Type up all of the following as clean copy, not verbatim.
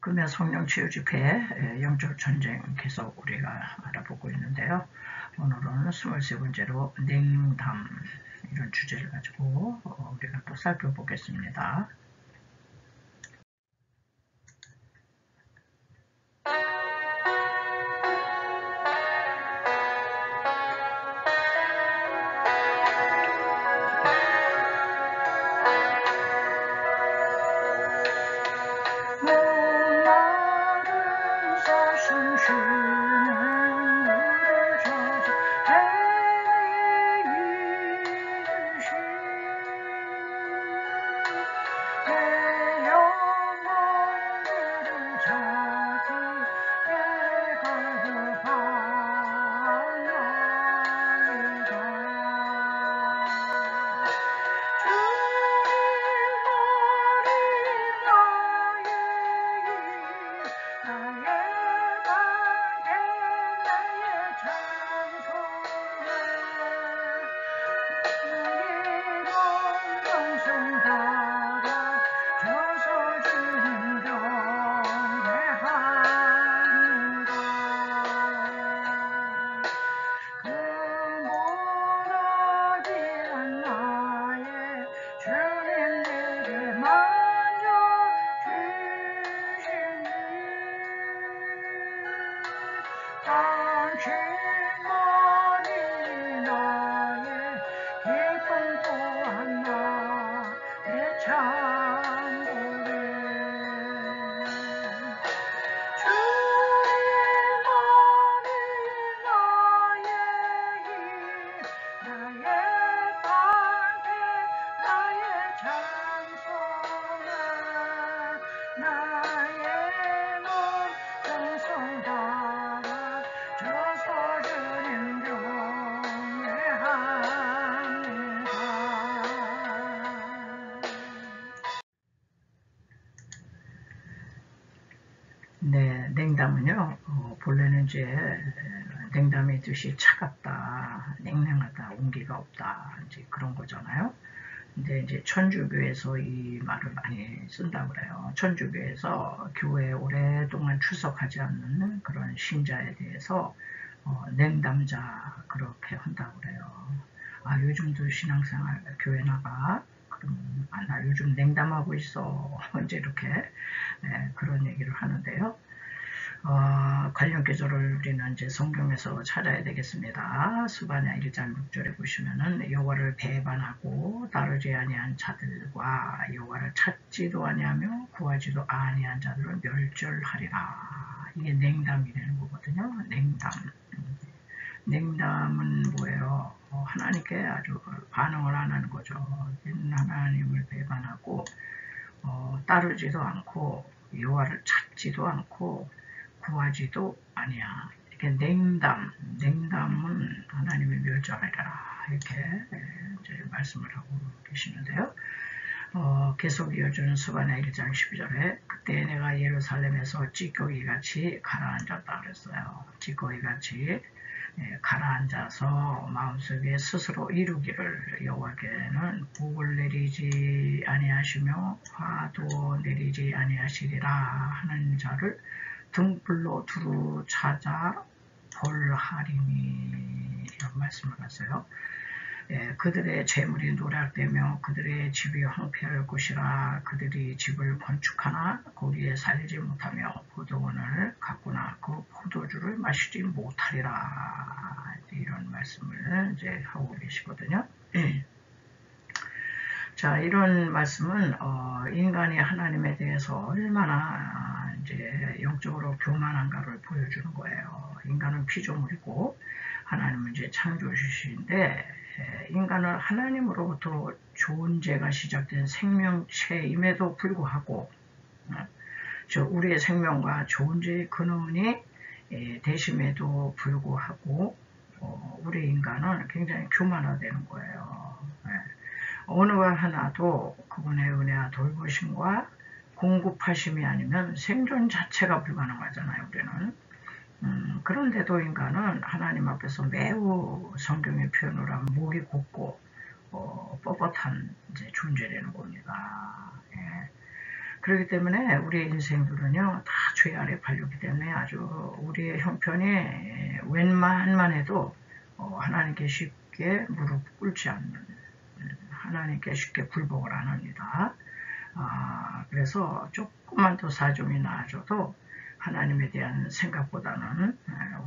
금연 성령 치유 집회 영적 전쟁 계속 우리가 알아보고 있는데요. 오늘은 23번째로 냉담 이런 주제를 가지고 우리가 또 살펴보겠습니다. 네, 냉담은요, 본래는 이제 냉담의 뜻이 차갑다, 냉랭하다, 온기가 없다, 이제 그런 거잖아요. 근데 이제 천주교에서 이 말을 많이 쓴다고 그래요. 천주교에서 교회에 오랫동안 출석하지 않는 그런 신자에 대해서 냉담자 그렇게 한다고 그래요. 아, 요즘도 신앙생활 교회 나가? 그럼 나 요즘 냉담하고 있어. 이제 이렇게 그런 얘기를 하는데요. 관련 계절을 우리는 이제 성경에서 찾아야 되겠습니다. 수반야 1장 6절에 보시면은 여호와를 배반하고 따르지 아니한 자들과 여호와를 찾지도 아니하며 구하지도 아니한 자들을 멸절하리라. 이게 냉담이 되는 거거든요. 냉담. 냉담은 뭐예요? 하나님께 아주 반응을 안 하는 거죠. 하나님을 배반하고 따르지도 않고 여호와를 찾지도 않고 구하지도 아니야. 이렇게 냉담은 하나님의 멸절하리라 이렇게 이제 말씀을 하고 계시는데요. 계속 이어주는 수반야 1장 12절에 그때 내가 예루살렘에서 찌꺼기같이 가라앉았다 그랬어요. 찌꺼기같이 가라앉아서 마음속에 스스로 이루기를 여호와께는 복을 내리지 아니하시며 화도 내리지 아니하시리라 하는 자를 등불로 두루 찾아 벌하리니 이런 말씀을 하세요. 그들의 재물이 노략되며 그들의 집이 황폐할 것이라. 그들이 집을 건축하나 거기에 살지 못하며 포도원을 가꾸나 그 포도주를 마시지 못하리라. 이런 말씀을 이제 하고 계시거든요. 자, 이런 말씀은 인간이 하나님에 대해서 얼마나 이제 영적으로 교만한가를 보여주는 거예요. 인간은 피조물이고 하나님은 이제 창조주신데 인간은 하나님으로부터 존재가 시작된 생명체임에도 불구하고 우리의 생명과 존재의 근원이 되심에도 불구하고 우리 인간은 굉장히 교만화되는 거예요. 어느 하나도 그분의 은혜와 돌보심과 공급하심이 아니면 생존 자체가 불가능하잖아요, 우리는. 그런데도 인간은 하나님 앞에서 매우 성경의 표현으로 하면 목이 곧고 뻣뻣한 이제 존재라는 겁니다. 그렇기 때문에 우리의 인생들은요, 다 죄 아래 팔렸기 때문에 아주 우리의 형편이 웬만만 해도 하나님께 쉽게 무릎 꿇지 않는, 하나님께 쉽게 굴복을 안 합니다. 그래서 조금만 더 사정이 나아져도 하나님에 대한 생각보다는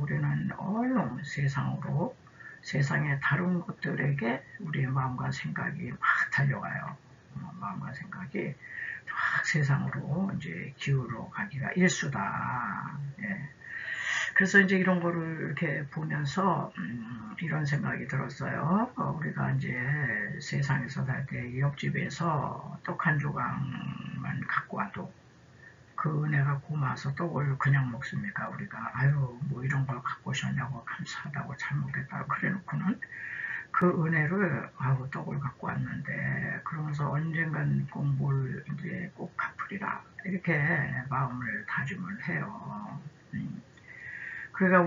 우리는 얼른 세상으로, 세상의 다른 것들에게 우리의 마음과 생각이 막 달려가요. 마음과 생각이 막 세상으로 이제 기울어 가기가 일수다. 예. 그래서 이제 이런 거를 이렇게 보면서 이런 생각이 들었어요. 우리가 이제 세상에서 살 때 옆집에서 떡 한 조각만 갖고 와도 그 은혜가 고마워서 떡을 그냥 먹습니까? 우리가 아유 뭐 이런 걸 갖고 오셨냐고 감사하다고 잘 먹겠다고 그래놓고는 그 은혜를 아우 떡을 갖고 왔는데 그러면서 언젠간 꼭 뭘 이제 꼭 갚으리라 이렇게 마음을 다짐을 해요. 그러니까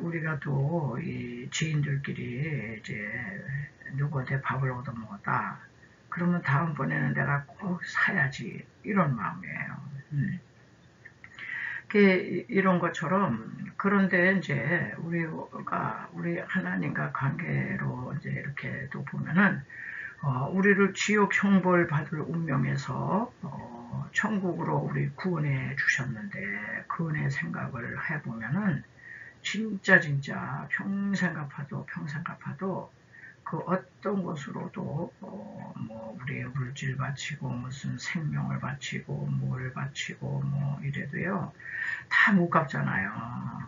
우리가 또 이 지인들끼리 이제 누구한테 밥을 얻어 먹었다. 그러면 다음번에는 내가 꼭 사야지 이런 마음이에요. 이런 것처럼 그런데 이제 우리 하나님과 관계로 이제 이렇게 또 보면은 우리를 지옥 형벌 받을 운명에서 천국으로 우리 구원해 주셨는데 그 은혜 생각을 해보면은 진짜 평생 갚아도 그 어떤 것으로도 뭐 우리의 물질 바치고 무슨 생명을 바치고 뭘 바치고 뭐 이래도요 다 못 갚잖아요.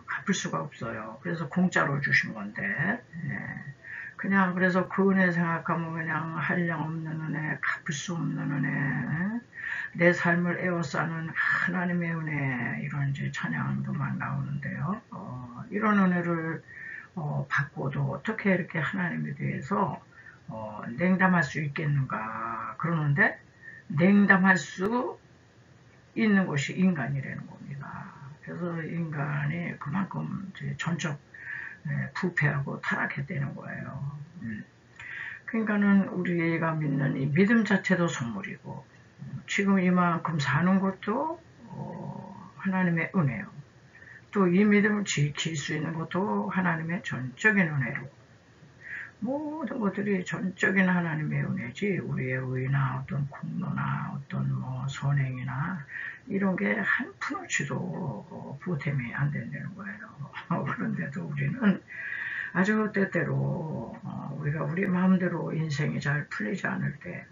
갚을 수가 없어요. 그래서 공짜로 주신 건데 그냥 그래서 그 은혜 생각하면 그냥 한량 없는 은혜, 갚을 수 없는 은혜, 내 삶을 에워싸는 하나님의 은혜 이런 이제 찬양도 막 나오는데요. 이런 은혜를 받고도 어떻게 이렇게 하나님에 대해서 냉담할 수 있겠는가 그러는데 냉담할 수 있는 것이 인간이라는 겁니다. 그래서 인간이 그만큼 이제 전적 부패하고 타락했다는 거예요. 그러니까는 우리가 믿는 이 믿음 자체도 선물이고 지금 이만큼 사는 것도 하나님의 은혜요. 또 이 믿음을 지킬 수 있는 것도 하나님의 전적인 은혜로 모든 것들이 전적인 하나님의 은혜지 우리의 의나 어떤 공로나 어떤 뭐 선행이나 이런 게 한 푼어치도 보탬이 안 된다는 거예요. 그런데도 우리는 아주 때때로 우리가 우리 마음대로 인생이 잘 풀리지 않을 때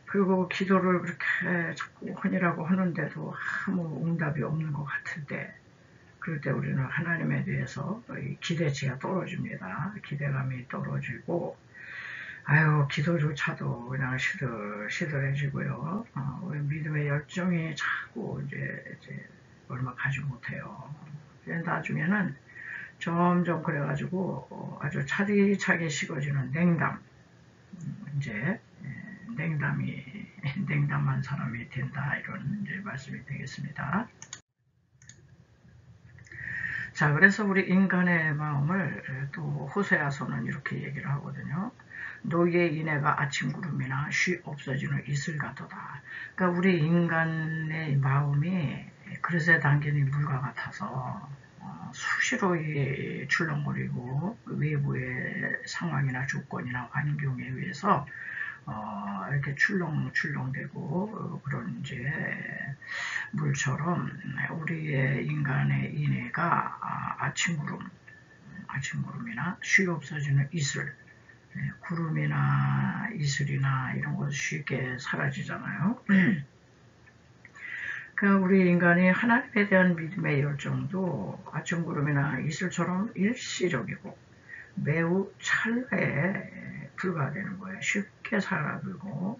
그리고 기도를 그렇게 자꾸 하느라고 하는데도 아무 응답이 없는 것 같을 때 그럴 때 우리는 하나님에 대해서 기대치가 떨어집니다. 기대감이 떨어지고 아유 기도조차도 그냥 시들해지고요. 우리 믿음의 열정이 자꾸 이제 얼마 가지 못해요. 나중에는 점점 그래가지고 아주 차디차게 식어지는 냉담 이제 냉담한 사람이 된다 이런 이제 말씀이 되겠습니다. 자, 그래서 우리 인간의 마음을 또 호세아서는 이렇게 얘기를 하거든요. 너희의 인애가 아침 구름이나 쉬 없어지는 이슬 같도다. 그러니까 우리 인간의 마음이 그릇에 담긴 물과 같아서 수시로 출렁거리고 외부의 상황이나 조건이나 환경에 의해서 이렇게 출렁대고 그런 이제 물처럼 우리의 인간의 인애가 아침구름이나 쉬 없어지는 이슬, 구름이나 이슬이나 이런 것 쉽게 사라지잖아요. 우리 인간이 하나님에 대한 믿음의 열정도 아침구름이나 이슬처럼 일시적이고 매우 찰나에 불과되는 거예요. 쉽게 사라지고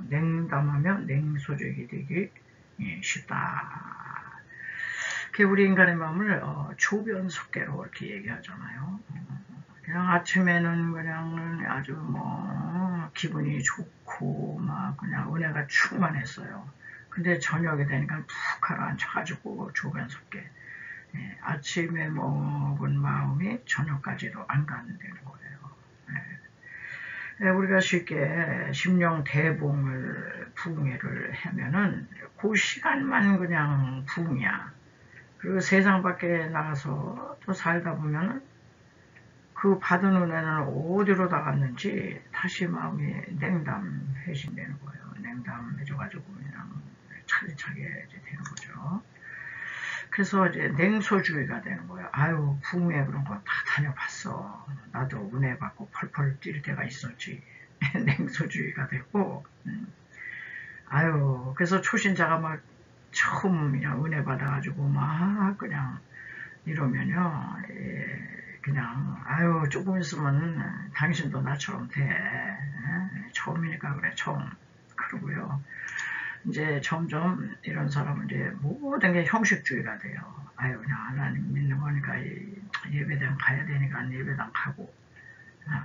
냉담하면 냉소적이 되기 쉽다. 우리 인간의 마음을 조변석계로 이렇게 얘기하잖아요. 그냥 아침에는 그냥 아주 뭐 기분이 좋고 막 그냥 은혜가 충만했어요. 근데 저녁이 되니까 푹 가라앉혀가지고 조변석계. 아침에 먹은 마음이 저녁까지도 안 가는 거예요. 우리가 쉽게 심령 대봉을 부흥회를 하면은 그 시간만 그냥 부흥이야. 그리고 세상 밖에 나가서 또 살다 보면은 그 받은 은혜는 어디로 다 갔는지 다시 마음이 냉담해진다는 거예요. 냉담해져가지고 그냥 차례차례 이제 되는 거죠. 그래서 이제 냉소주의가 되는 거예요. 아유, 부흥회 그런 거 다 다녀봤어. 나도 은혜 받고 펄펄 뛸 때가 있었지. 냉소주의가 되고, 아유, 그래서 초신자가 막 처음 그냥 은혜 받아가지고 막 그냥 이러면요, 그냥, 아유, 조금 있으면 당신도 나처럼 돼. 처음이니까 그래, 처음. 그러고요. 이제 점점 이런 사람은 이제 모든 게 형식주의가 돼요. 아유, 그냥 하나님 믿는 거니까 예배당 가야 되니까 예배당 가고,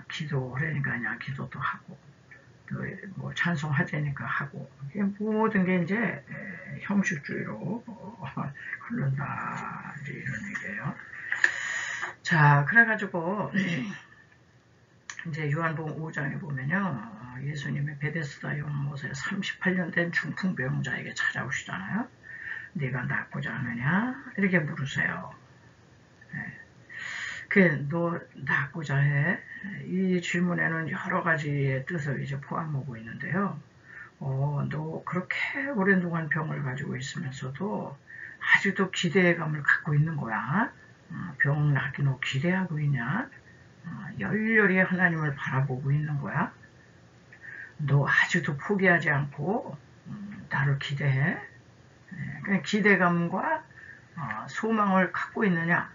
기도하려니까 그냥 기도도 하고, 또 뭐 찬송하자니까 하고, 모든 게 이제 형식주의로 흐른다, 이제 이런 얘기예요. 자, 그래가지고 이제 요한복음 5장에 보면요, 예수님이 베데스다 연못에 38년 된 중풍병자에게 찾아오시잖아요. 네가 낫고자 하느냐? 이렇게 물으세요. 너 낫고자 해? 이 질문에는 여러 가지의 뜻을 이제 포함하고 있는데요. 너 그렇게 오랜 동안 병을 가지고 있으면서도 아직도 기대감을 갖고 있는 거야. 병 낫기 너 기대하고 있냐? 열렬히 하나님을 바라보고 있는 거야. 너 아직도 포기하지 않고 나를 기대해. 그냥 기대감과 소망을 갖고 있느냐?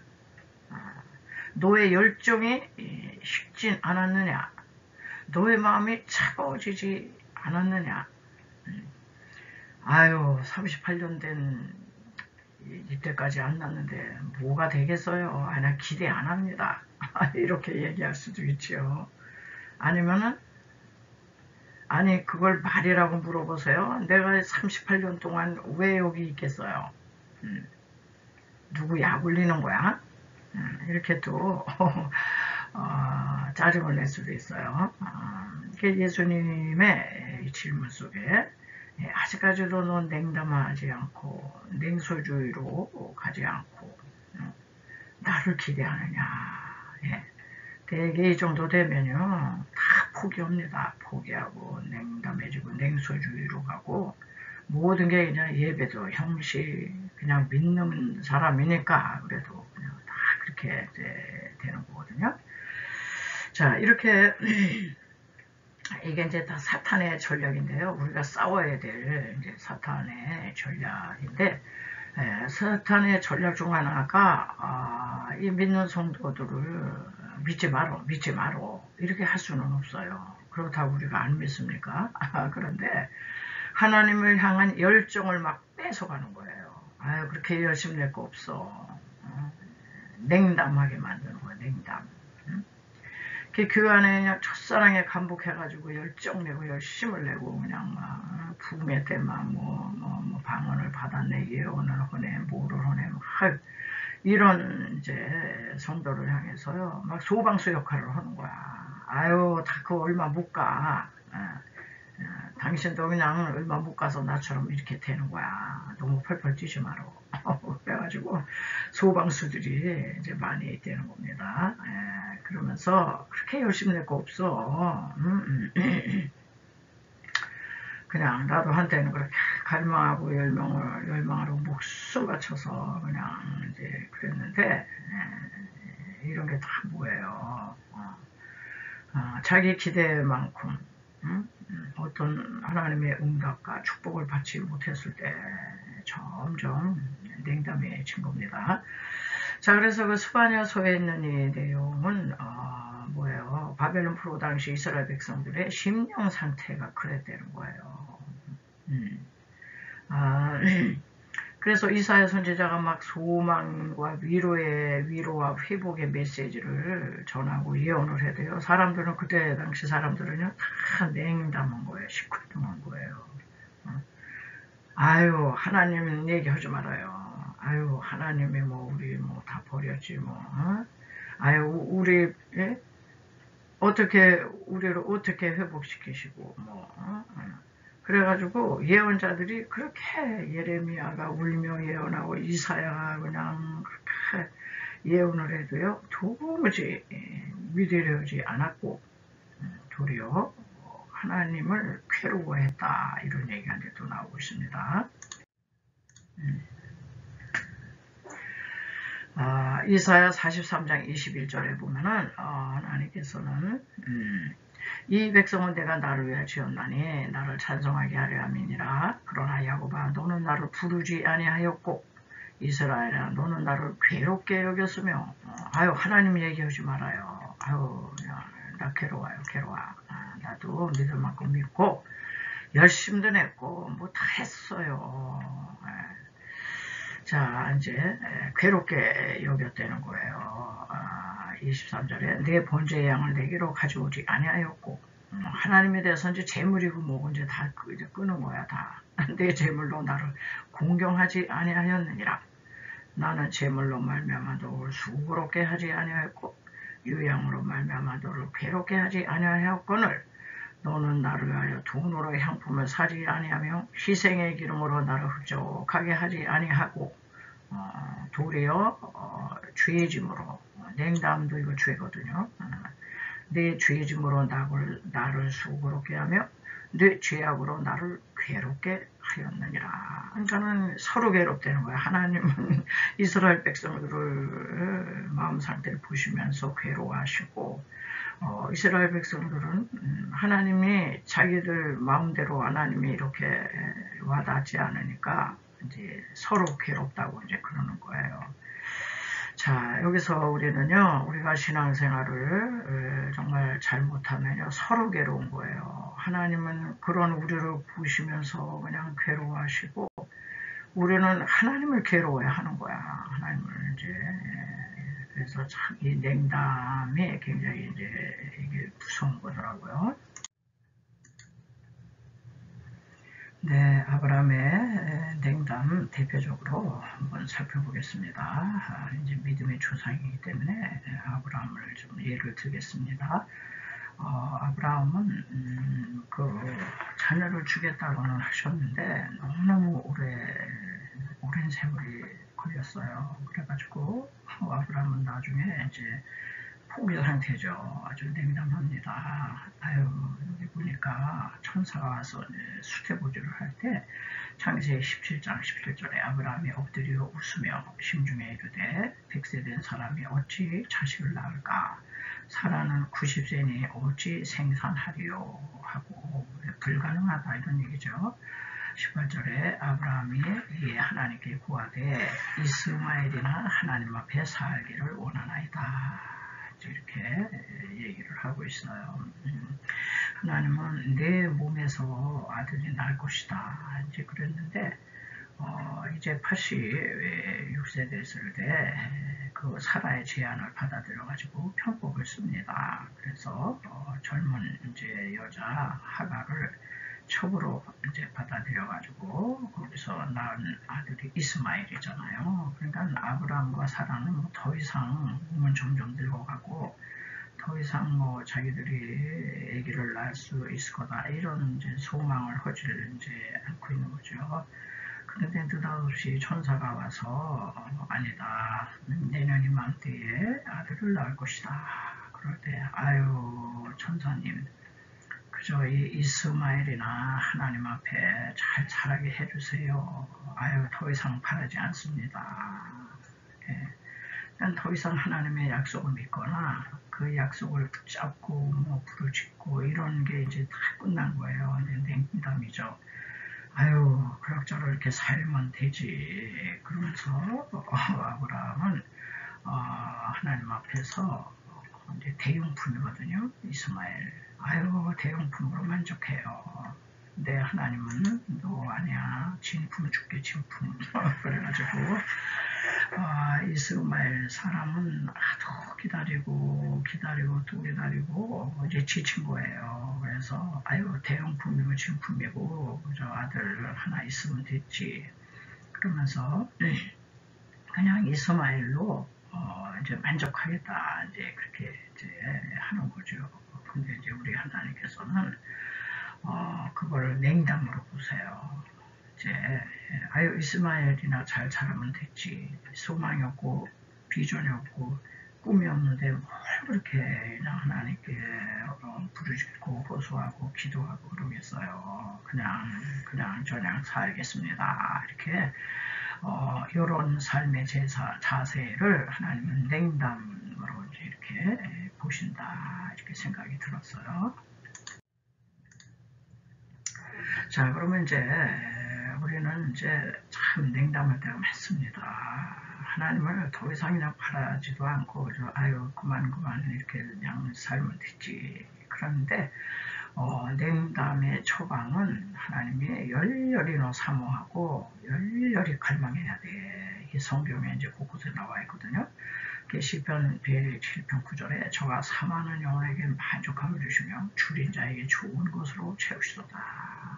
너의 열정이 식진 않았느냐? 너의 마음이 차가워지지 않았느냐? 아유, 38년 된 이때까지 안 났는데 뭐가 되겠어요? 나 기대 안 합니다. 이렇게 얘기할 수도 있죠. 아니면은 아니 그걸 말이라고 물어보세요. 내가 38년 동안 왜 여기 있겠어요? 누구 약 올리는 거야? 이렇게 또 짜증을 낼 수도 있어요. 예수님의 질문 속에 아직까지도 넌 냉담하지 않고 냉소주의로 가지 않고 나를 기대하느냐. 대개 이 정도 되면요 다 포기합니다. 포기하고 냉담해지고 냉소주의로 가고 모든 게 그냥 예배도 형식 그냥 믿는 사람이니까 그래도 그냥 다 그렇게 되는 거거든요. 자, 이렇게 이게 이제 다 사탄의 전략인데요. 우리가 싸워야 될 이제 사탄의 전략인데, 사탄의 전략 중 하나가 이 믿는 성도들을 믿지 마라 이렇게 할 수는 없어요. 그렇다고 우리가 안 믿습니까? 그런데 하나님을 향한 열정을 막 뺏어가는 거예요. 아유, 그렇게 열심히 낼 거 없어. 냉담하게 만드는 거예요. 냉담. 그 안에 그냥 첫사랑에 감복해가지고 열정 내고 열심을 내고 그냥 막 부흥회 때 막 뭐 방언을 받아내 예언을 하네 뭐를 하네 막 이런 이제 성도를 향해서요 막 소방수 역할을 하는 거야. 아유 다 그 얼마 못 가. 당신도 그냥 얼마 못 가서 나처럼 이렇게 되는 거야. 너무 펄펄 뛰지 마라. 그래가지고 소방수들이 이제 많이 되는 겁니다. 그러면서 그렇게 열심히 낼 거 없어. 그냥 나도 한때는 그렇게 갈망하고 열망하고 목숨 바쳐서 그냥 이제 그랬는데 이런 게 다 뭐예요? 자기 기대만큼 어떤 하나님의 응답과 축복을 받지 못했을 때 점점 냉담해진 겁니다. 자, 그래서 그 스바냐서에 있는 이 내용은 뭐예요? 바벨론 포로 당시 이스라엘 백성들의 심령 상태가 그랬다는 거예요. 그래서 이사야 선지자가 막 소망과 위로와 회복의 메시지를 전하고 예언을 해도요. 사람들은 그때 당시 사람들은요 다 냉담한 거예요. 시큰둥한 거예요. 아유 하나님 얘기하지 말아요. 아유 하나님이 뭐 우리 뭐 다 버렸지 뭐. 아유 우리 어떻게 우리를 어떻게 회복시키시고 그래가지고 예언자들이 그렇게 예레미야가 울며 예언하고 이사야가 그냥 그렇게 예언을 해도요 도무지 믿으려지 않았고 도리어 하나님을 괴로워했다 이런 얘기가 이제 또 나오고 있습니다. 이사야 43장 21절에 보면은 하나님께서는 이 백성은 내가 나를 위하여 지었나니 나를 찬송하게 하려 함이니라. 그러나 야곱아 너는 나를 부르지 아니하였고 이스라엘아 너는 나를 괴롭게 여겼으며 하나님 얘기하지 말아요. 나 괴로워요. 나도 믿을 만큼 믿고 열심도 냈고 뭐 다 했어요. 자 이제 괴롭게 여겼다는 거예요. 23절에 내 번제의 양을 내게로 가져오지 아니하였고 하나님에 대해서 이제 재물이고 뭐고 이제 다 이제 끄는 거야 다. 내 재물로 나를 공경하지 아니하였느니라. 나는 재물로 말미암아 너를 수고롭게 하지 아니하였고 유향으로 말미암아 너를 괴롭게 하지 아니하였거늘 너는 나를 위하여 돈으로 향품을 사지 아니하며 희생의 기름으로 나를 흡족하게 하지 아니하고 도리어 죄의 짐으로 냉담도 이거 죄거든요. 내 죄의 짐으로 나를 수고롭게 하며 내 죄악으로 나를 괴롭게 하였느니라. 그러니까는 서로 괴롭다는 거야. 하나님은 이스라엘 백성들을 마음 상태를 보시면서 괴로워하시고 이스라엘 백성들은 하나님이 자기들 마음대로 하나님이 이렇게 와닿지 않으니까 이제 서로 괴롭다고 이제 그러는 거예요. 자, 여기서 우리는요, 우리가 신앙생활을 정말 잘못하면요, 서로 괴로운 거예요. 하나님은 그런 우리를 보시면서 그냥 괴로워하시고, 우리는 하나님을 괴로워야 하는 거야. 하나님을 이제. 그래서 참 이 냉담이 굉장히 이제 이게 무서운 거더라고요. 네, 아브라함의 냉담 대표적으로 한번 살펴보겠습니다. 이제 믿음의 조상이기 때문에 아브라함을 좀 예를 들겠습니다. 아브라함은 그 자녀를 주겠다고는 하셨는데 너무너무 오랜 세월이 걸렸어요. 그래가지고 아브라함은 나중에 이제 포기 상태죠. 아주 냉담합니다. 여기 보니까 천사가 와서 수태보지를 할 때 창세기 17장 17절에 아브라함이 엎드려 웃으며 심중에 이르되 100세 된 사람이 어찌 자식을 낳을까? 사라는 90세니 어찌 생산하리요? 하고 불가능하다 이런 얘기죠. 18절에 아브라함이 하나님께 구하되 이스마엘이나 하나님 앞에 살기를 원하나이다. 이렇게 얘기를 하고 있어요. 하나님은 내 몸에서 아들이 날 것이다. 이제 그랬는데 이제 86세 됐을 때 그 사라의 제안을 받아들여가지고 편법을 씁니다. 그래서 젊은 이제 여자 하가를 첩으로 이제 받아들여가지고 거기서 낳은 아들이 이스마엘이잖아요. 그러니까 아브라함과 사라는 더 이상 몸은 점점 늙어가고 더 이상 뭐 자기들이 아기를 낳을 수 있을 거다 이런 이제 소망을 하질 이제 않고 있는 거죠. 그런데 느닷없이 천사가 와서 아니다. 내년 이맘때에 아들을 낳을 것이다. 그럴 때 천사님 그저 이 이스마엘이나 하나님 앞에 잘 자라게 해주세요. 더 이상 바라지 않습니다. 난 더 이상 하나님의 약속을 믿거나 그 약속을 붙잡고 뭐 부르짖고 이런 게 이제 다 끝난 거예요. 이제 냉담이죠. 그럭저럭 이렇게 살면 되지. 그러면서 아브라함은 하나님 앞에서 이제 대용품이거든요. 이스마엘. 대용품으로 만족해요. 내 하나님은 너 아니야. 진품 줄게 진품. 그래가지고 이스마엘 사람은 하도 기다리고 또 기다리고 이제 지친 거예요. 그래서 대용품이고 진품이고 저 아들 하나 있으면 됐지. 그러면서 그냥 이스마엘로 이제 만족하겠다 이제 그렇게 이제 하는 거죠. 근데 이제 우리 하나님께서는 그걸 냉담으로 보세요. 이제 아유 이스마엘이나 잘 자라면 됐지. 소망이 없고 비전이 없고 꿈이 없는데 뭘 그렇게 그냥 하나님께 부르짖고 호소하고 기도하고 그러겠어요. 그냥 저냥 살겠습니다. 이렇게 이런 삶의 자세를 하나님은 냉담으로 이렇게 보신다 이렇게 생각이 들었어요. 자, 그러면 이제 우리는 이제 참 냉담할 때가 많습니다. 하나님을 더 이상 그냥 바라지도 않고 아유 그만 이렇게 그냥 살면 되지. 그런데 냉담의 처방은 하나님이 열렬히 사모하고 열렬히 갈망해야 돼. 이게 성경에 이제 곳곳에 나와 있거든요. 시편 107편 9절에 저가 사모하는 영혼에게 만족함을 주시며 줄인 자에게 좋은 것으로 채우시도다.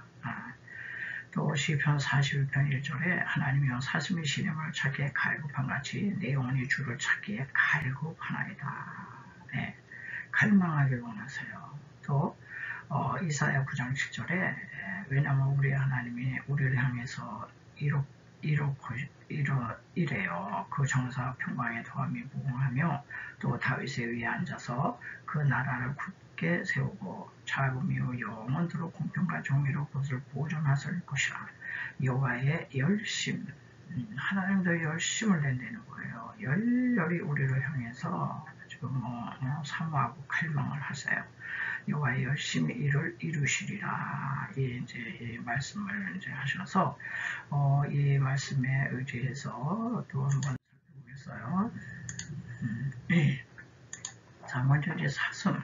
또 시편 41편 1절에 하나님이여 사슴이 시냇물을 찾기에 갈급한같이 내 영혼이 주를 찾기에 갈급하나이다. 네, 갈망하길 원하세요. 또 이사야 9장 7절에 왜냐하면 우리 하나님이 우리를 향해서 이래요. 그 정사 평강의 도함이 무궁하며 또 다윗에 의해 앉아서 그 나라를 굳게 세우고 자금이요 영원토록 공평과 정의로 그것을 보존하실 것이라. 여호와의 열심, 하나님도 열심을 낸다는 거예요. 열렬히 우리를 향해서 지금 사모하고 갈망을 하세요. 여호와의 열심히 이루시리라. 이 말씀을 이제 하셔서 이 말씀에 의지해서 또 한번 살펴보겠어요. 자, 먼저 이제 사슴.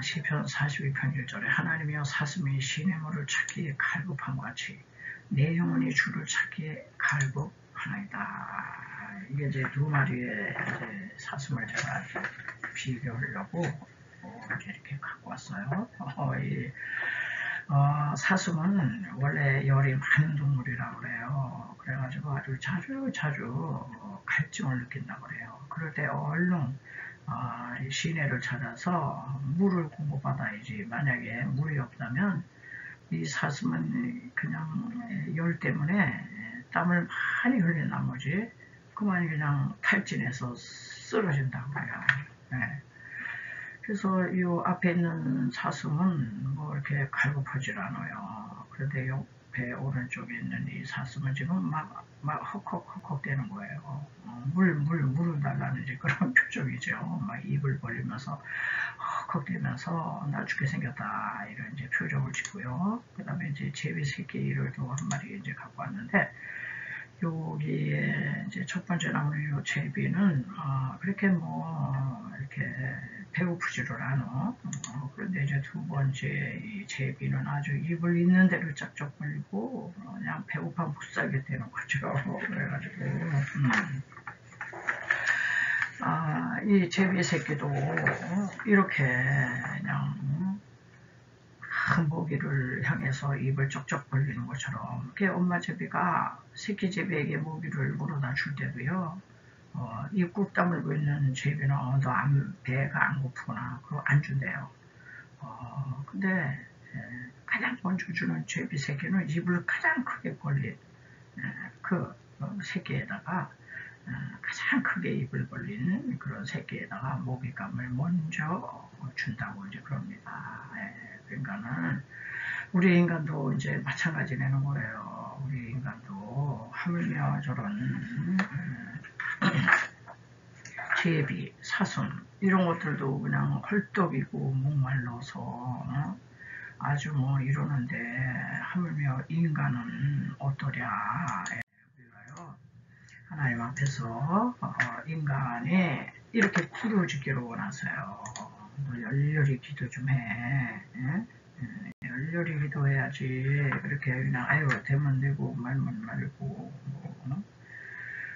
시편 42편 1절에 하나님이여 사슴이 시냇물을 찾기에 갈급한 것 같이 내 영혼이 주를 찾기에 갈급하나이다. 이게 이제 두 마리의 이제 사슴을 제가 비교하려고 이렇게 갖고 왔어요. 사슴은 원래 열이 많은 동물이라고 그래요. 그래가지고 아주 자주 갈증을 느낀다고 그래요. 그럴 때 얼른 시내를 찾아서 물을 공급받아야지. 만약에 물이 없다면 이 사슴은 그냥 열 때문에 땀을 많이 흘린 나머지 그만 그냥 탈진해서 쓰러진다고 해요. 네. 그래서 이 앞에 있는 사슴은 뭐 이렇게 갈급하지 않아요. 그런데 옆에 오른쪽에 있는 이 사슴은 지금 막 헉헉 대는 거예요. 물을 달라는 이제 그런 표정이죠. 막 입을 벌리면서 헉헉 대면서 나 죽게 생겼다 이런 이제 표정을 짓고요. 그 다음에 이제 제비 새끼를 또 한 마리 이제 갖고 왔는데 여기에 이제 첫 번째 나오는 이 제비는 그렇게 뭐 이렇게 배고프지를 않아. 그런데 이제 두 번째 이 제비는 아주 입을 있는 대로 짝짝 벌리고 그냥 배고파 못 살겠다는 거죠. 그래가지고 이 제비 새끼도 이렇게 그냥 큰 모기를 향해서 입을 쩍쩍 벌리는 것처럼 이렇게 엄마 제비가 새끼 제비에게 모기를 물어다 줄 때도요. 입 꾹 다물고 있는 제비는 너 배가 안 고프구나 그거 안 준대요. 근데 가장 먼저 주는 제비 새끼는 입을 가장 크게 벌린 그 새끼에다가 가장 크게 입을 벌린 그런 새끼에다가 모기감을 먼저 준다고 이제 그럽니다. 그러니까는 우리 인간도 이제 마찬가지 내는 거예요. 우리 인간도 하물며 저런 제비, 사슴 이런 것들도 그냥 헐떡이고 목말라서 아주 뭐 이러는데 하물며 인간은 어떠랴. 우리가요 하나님 앞에서 인간이 이렇게 기도짓기를 원하세요. 너 열렬히 기도 좀 해. 열렬히 기도해야지. 그렇게 그냥 아유 되면 되고 말면 말고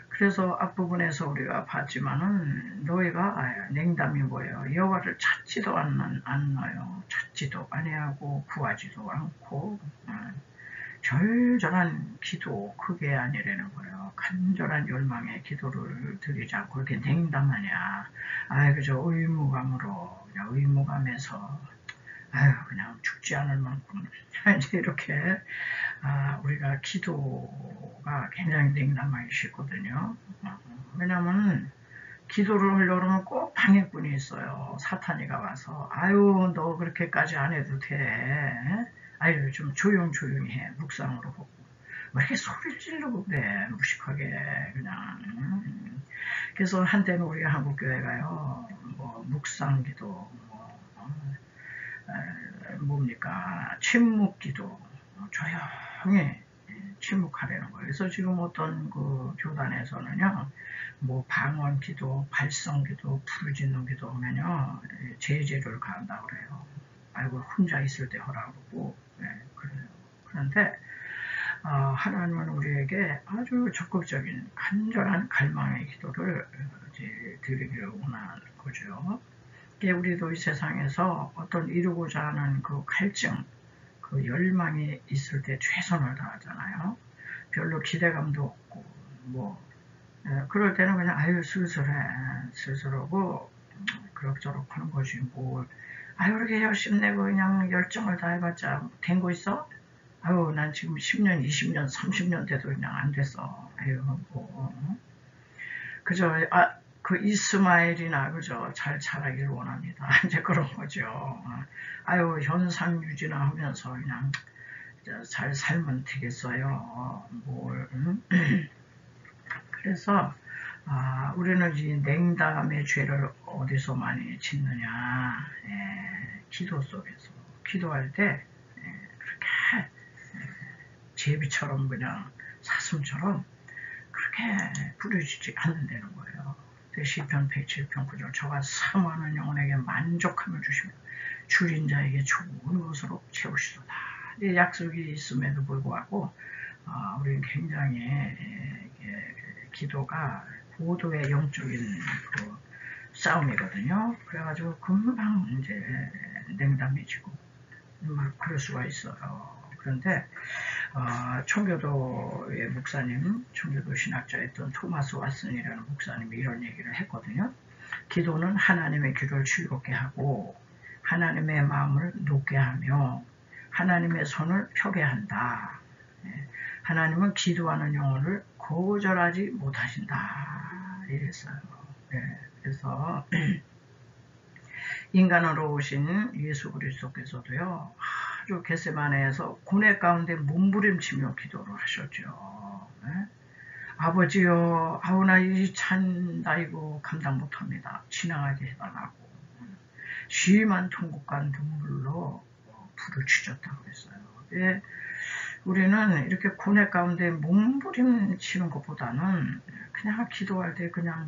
그래서 앞부분에서 우리가 봤지만은 너희가 냉담이 뭐예요? 여호와를 찾지도 않나요? 찾지도 아니하고 구하지도 않고 절절한 기도 그게 아니라는 거예요. 간절한 열망의 기도를 드리지 않고 이렇게 냉담하냐. 그저 의무감으로 의무감에서 아유 그냥 죽지 않을 만큼 이제 이렇게 우리가 기도가 굉장히 냉담하기 쉽거든요. 왜냐하면 기도를 하려고 그러면 꼭 방해꾼이 있어요. 사탄이가 와서 아유 너 그렇게까지 안 해도 돼. 아유 좀 조용히 해. 묵상으로 보고. 왜 이렇게 소리 지르고 그래. 무식하게 그냥. 그래서 한때는 우리 한국교회가요. 뭐 묵상기도 뭡니까 침묵기도 조용히 침묵하려는 거예요. 그래서 지금 어떤 그 교단에서는요, 뭐 방언기도, 발성기도, 부르짖는기도 하면요, 제재를 가한다고 그래요. 아이고 혼자 있을 때 하라고 그러고, 네, 그래요. 그런데 하나님은 우리에게 아주 적극적인 간절한 갈망의 기도를 이제 드리기를 원하는 거죠. 우리도 이 세상에서 어떤 이루고자 하는 그 갈증, 그 열망이 있을 때 최선을 다하잖아요. 별로 기대감도 없고, 그럴 때는 그냥, 아유, 슬슬하고, 그럭저럭 하는 것이 뭘, 아유, 그렇게 열심히 내고 그냥 열정을 다해봤자 된 거 있어? 아유, 난 지금 10년, 20년, 30년 돼도 그냥 안 됐어. 아유, 그저, 그 이스마엘이나 그저 잘 자라길 원합니다. 이제 그런 거죠. 아유 현상 유지나 하면서 그냥 잘 살면 되겠어요. 그래서 우리는 이 냉담의 죄를 어디서 많이 짓느냐? 기도 속에서 기도할 때 그렇게 제비처럼 그냥 사슴처럼 그렇게 부르짖지 않는다는 거예요. 시편 107편 9절 저가 사모하는 영혼에게 만족함을 주시며 줄인 자에게 좋은 것으로 채우시도다. 약속이 있음에도 불구하고 우리는 굉장히 기도가 고도의 영적인 그 싸움이거든요. 그래가지고 금방 이제 냉담해지고 막 그럴 수가 있어요. 그런데 청교도의 목사님, 청교도 신학자였던 토마스 왓슨이라는 목사님이 이런 얘기를 했거든요. 기도는 하나님의 귀를 즐겁게 하고 하나님의 마음을 높게 하며 하나님의 손을 펴게 한다. 하나님은 기도하는 영혼을 거절하지 못하신다. 이랬어요. 그래서 인간으로 오신 예수 그리스도께서도요. 아주 겟세마네에서 고뇌 가운데 몸부림치며 기도를 하셨죠. 아버지여, 아우나 이 찬다 이거 감당 못합니다. 지나가게 해달라고. 심한 통곡과 눈물로 부르짖었다고 했어요. 우리는 이렇게 고뇌 가운데 몸부림치는 것보다는 그냥 기도할 때 그냥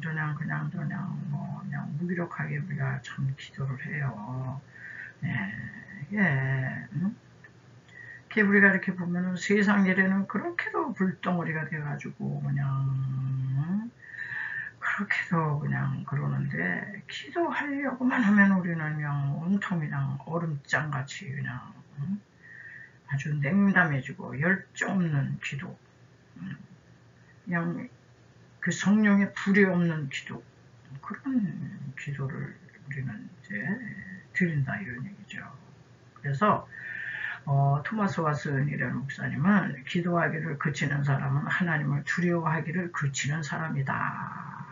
무기력하게 우리가 참 기도를 해요. 우리가 이렇게 보면은 세상 일에는 그렇게도 불덩어리가 돼가지고 그냥 그렇게도 그냥 그러는데 기도하려고만 하면 우리는 그냥 온통 그냥 얼음장같이 그냥 아주 냉담해지고 열정 없는 기도, 그냥 그 성령의 불이 없는 기도, 그런 기도를 우리는 이제 드린다 이런 얘기죠. 그래서 토마스 왓슨이라는 목사님은 기도하기를 그치는 사람은 하나님을 두려워하기를 그치는 사람이다.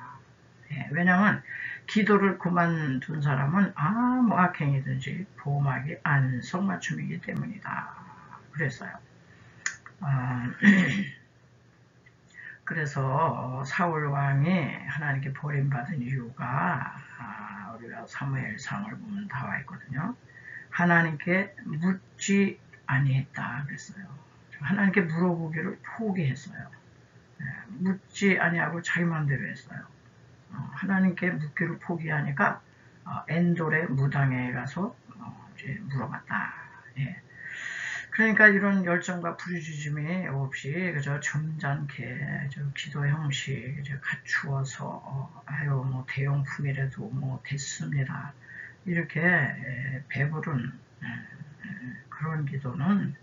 왜냐하면 기도를 그만둔 사람은 아무 악행이든지 범하기 안성맞춤이기 때문이다. 그랬어요. 그래서 사울 왕이 하나님께 버림받은 이유가 우리가 사무엘상을 보면 나와 있거든요. 하나님께 묻지 아니했다 그랬어요. 하나님께 물어보기를 포기했어요. 묻지 아니하고 자기 마음대로 했어요. 하나님께 묻기를 포기하니까 엔돌의 무당에 가서 이제 물어봤다. 그러니까 이런 열정과 부르짖음이 없이 그저 점잖게 기도 형식 갖추어서 대용품이라도 됐습니다. 이렇게 배부른 그런 기도는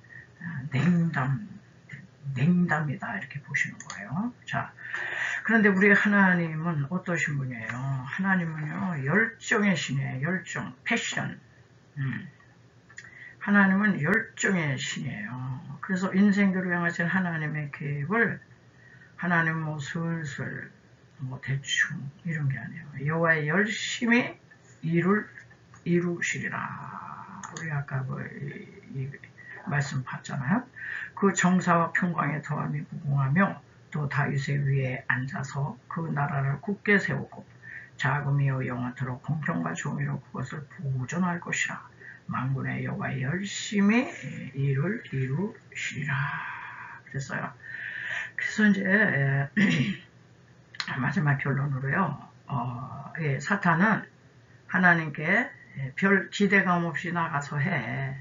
냉담이다 이렇게 보시는 거예요. 자, 그런데 우리 하나님은 어떠신 분이에요? 하나님은요 열정의 신이에요. 열정, 패션. 하나님은 열정의 신이에요. 그래서 인생들을 향하신 하나님의 계획을 하나님 뭐 슬슬 뭐 대충 이런 게 아니에요. 여호와의 열심히 이루시리라. 우리 아까 이 말씀 봤잖아요. 그 정사와 평강에 더함이 무궁하며 또 다윗의 위에 앉아서 그 나라를 굳게 세우고 자금이요 영원토록 공평과 정의로 그것을 보존할 것이라. 만군의 여호와 열심히 이루시리라 그랬어요. 그래서 이제 마지막 결론으로요. 사탄은 하나님께 별 기대감 없이 나가서 해.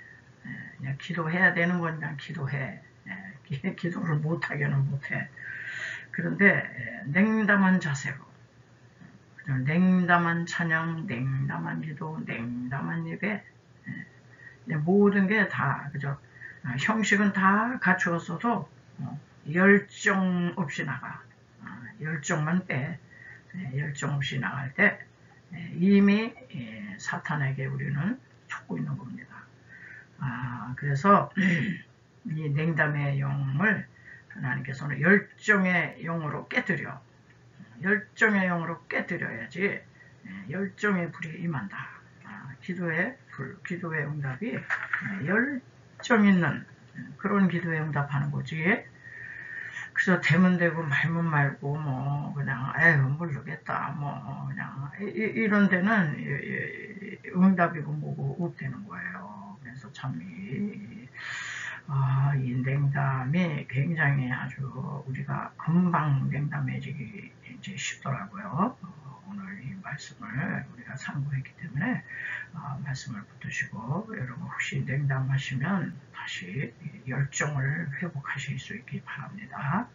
그냥 기도해야 되는 건 그냥 기도해. 기도를 못하게는 못해. 그런데 냉담한 자세로, 냉담한 찬양, 냉담한 기도, 냉담한 예배, 모든 게 다 그죠. 형식은 다 갖추었어도 열정 없이 나가. 열정만 빼. 열정 없이 나갈 때 이미 사탄에게 우리는 속고 있는 겁니다. 그래서 이 냉담의 영을 하나님께서는 열정의 영으로 깨뜨려. 열정의 영으로 깨뜨려야지 열정의 불이 임한다. 기도의 불, 기도의 응답이 열정 있는 그런 기도에 응답하는 거지. 그래서 되면 되고 말면 말고 뭐 그냥 에휴 모르겠다 뭐 그냥 이런 데는 응답이고 뭐고 없대는 거예요. 그래서 참 이 냉담이 굉장히 아주 우리가 금방 냉담해지기 이제 쉽더라고요. 오늘 이 말씀을 우리가 참고했기 때문에 말씀을 붙드시고 여러분 혹시 냉담하시면 다시 열정을 회복하실 수 있기 바랍니다.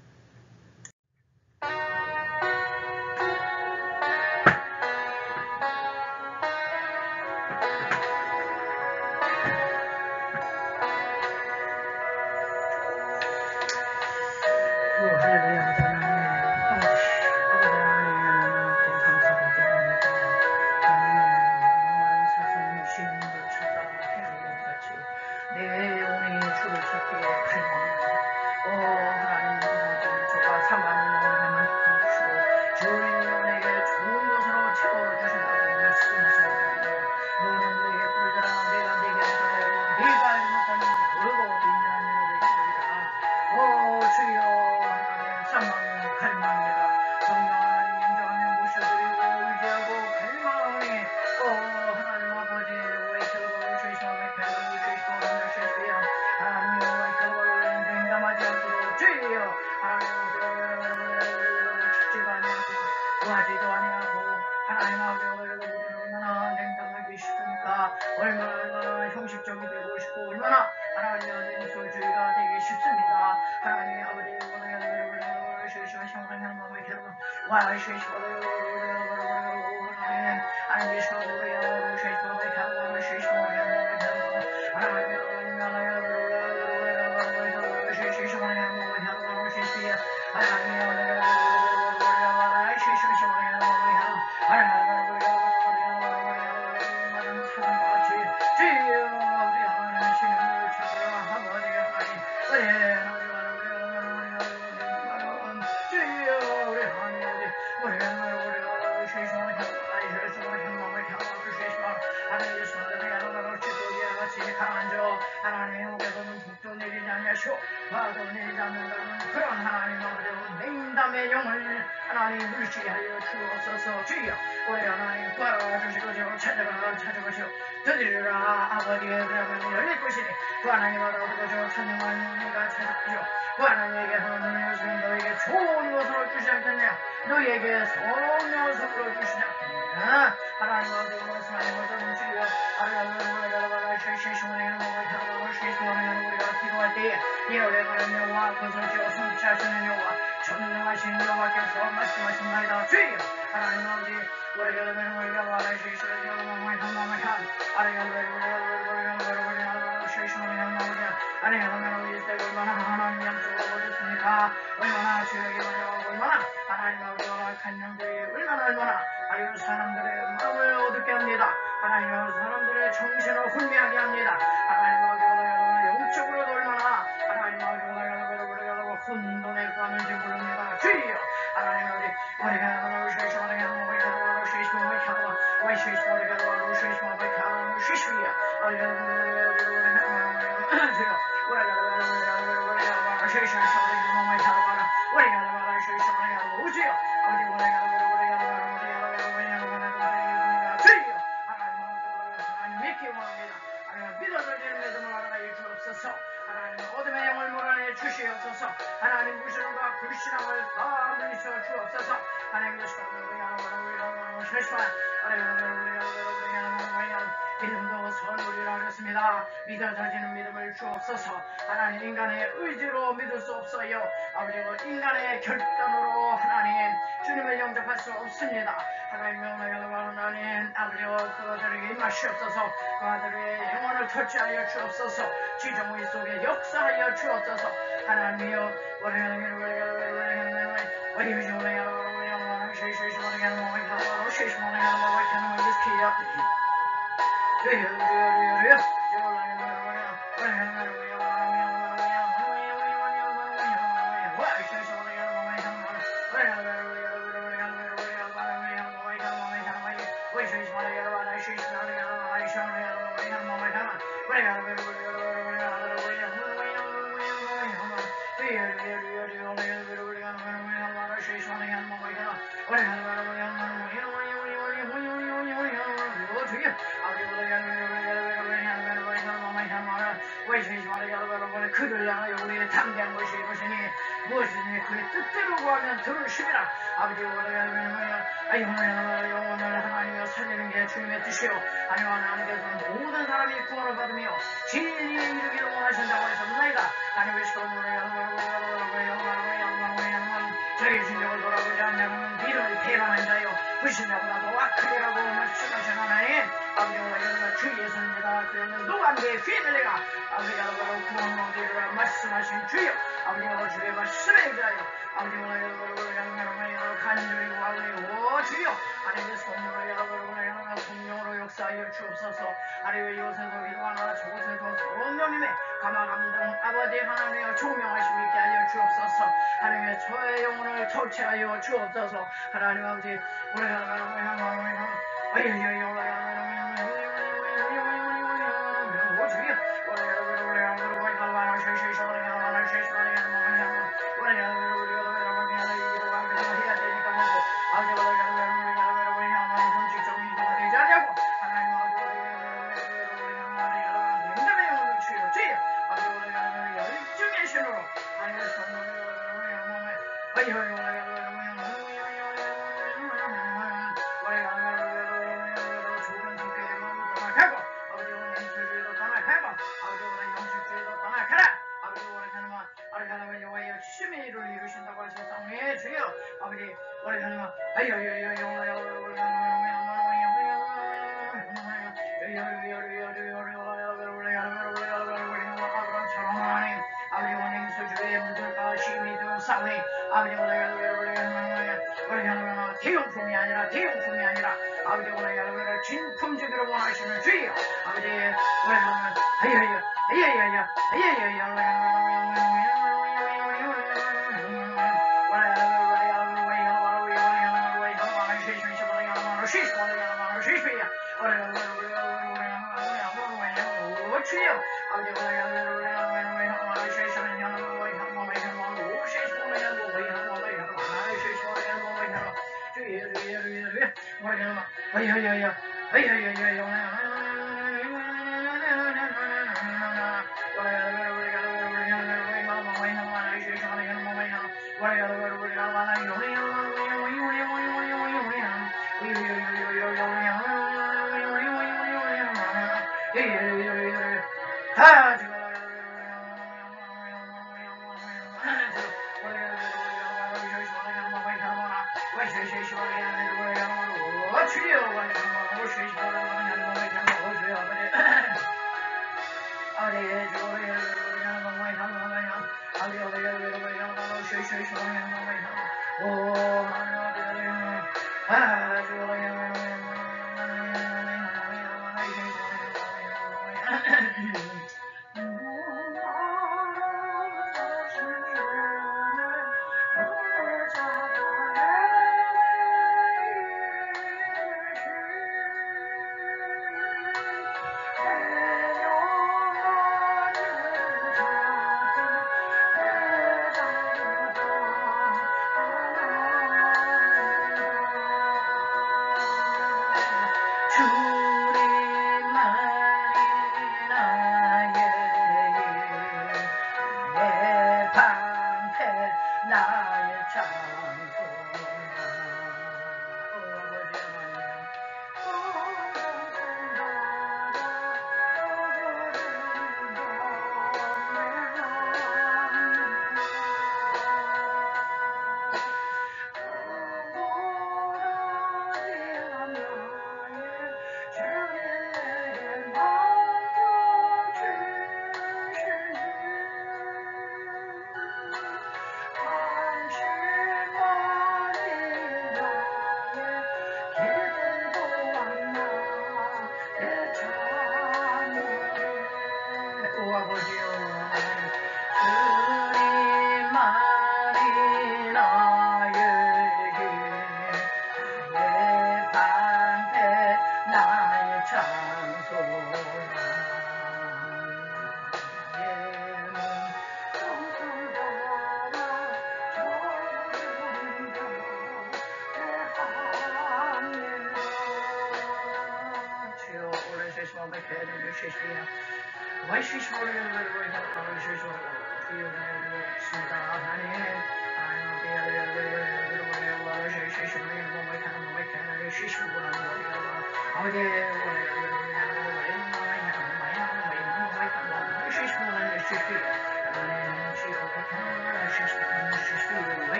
얼마나 형식적이 되고 싶고 얼마나 하나님 아버지 소주의가 되기 쉽습니다. 하나님 아버지 하나님께서는 북도 내리지 아니하시고 바도 내리지 않는다는 그런 하나님 아버지 냉담의 영을 하나님 물리치게 하여 주옵소서. 주여 우리 하나님 구하라 주시고 찾아가시오 드리라 아버지의 그러면 열릴 것이니 그 하나님 알아보고 찬양하는 너희가 찾아가시오. 그 하나님에게서 너희는 너에게 좋은 것으로 주시지 않겠냐. 너희에게 성령을 주시지 않겠냐. 하나님 아버지 말씀하신 것처럼 주여 우리가 기도할 때에 이러래 말하는 여호와 그것을 지어 성취하시는 여호와 전능하신 여호와께서 말씀하신나이다. 주여 하나님 아버지 우리가 우리가 말하시시는 여호와의 한마음을 한 하나님 아버지 하나님 양쪽으로 얼마나 주역이 얼마나 하나님 아버지와 간영들이 얼마나 아유 사람들의 마음을 어둡게 합니다. 하나님 아버지 사람들의 정신을 혼미하게 합니다. 하나님 아버지 영적으로도 얼마나 하나님 아버지 혼돈에 빠는지 모릅니다. 주여 하나님 아버지 우리가 어둠의 영을 몰아내 주시옵소서. 하나님 무신과 불신앙을 다 물리쳐 주옵소서. 하나님 믿음도 선물이라 하셨습니다. 믿어져지는 믿음을 주옵소서. 하나님 인간의 의지로 믿을 수 없어요. 아버지 인간의 결단으로 하나님 주님을 영접할 수 없습니다. 하나님 아버지 그들에게 임하시옵소서. 그들의 영혼을 터치하여 주옵소서. 지정의 속에 역사하여 주옵소서. 하나님이여 그를 향하여 우리의 담대한 것이 이것이니 무엇이니 그의 뜻대로 구하면 들으시리라. 아버지 영혼을 하나님이여 살리는 게 주님의 뜻이요 아니요 하나님께서 모든 사람이 구원을 받으며 진리에 이르기를 원하신다고 하셨나이다. 하나님의 저희 신령을 돌아보지 않냐면 비를 대만한 자요 불신자보다 더 악하리라고 말씀하신 하나님 아버지 주 예수입니다. 그러면 노안대의 귀를 내가 아버지 여러분 구원을 얻으리라 말씀하신 주여 아버지 주의 말씀에 의하여 아버지 간절히 구하오니 주여 하나님의 성령으로 여러분 성령으로 역사하여 주옵소서. 하나님의 이곳에도 기도하나 저곳에도 성령님의 감화감동 아버지 하나님의 조명하심 있게 하여 주옵소서. 하나님의 저의 영혼을 터치하여 주옵소서. 하나님 아버지 우리 태용품이 아니라 아버지 오늘 진품 주기를 원하시는 주여 아버지 오늘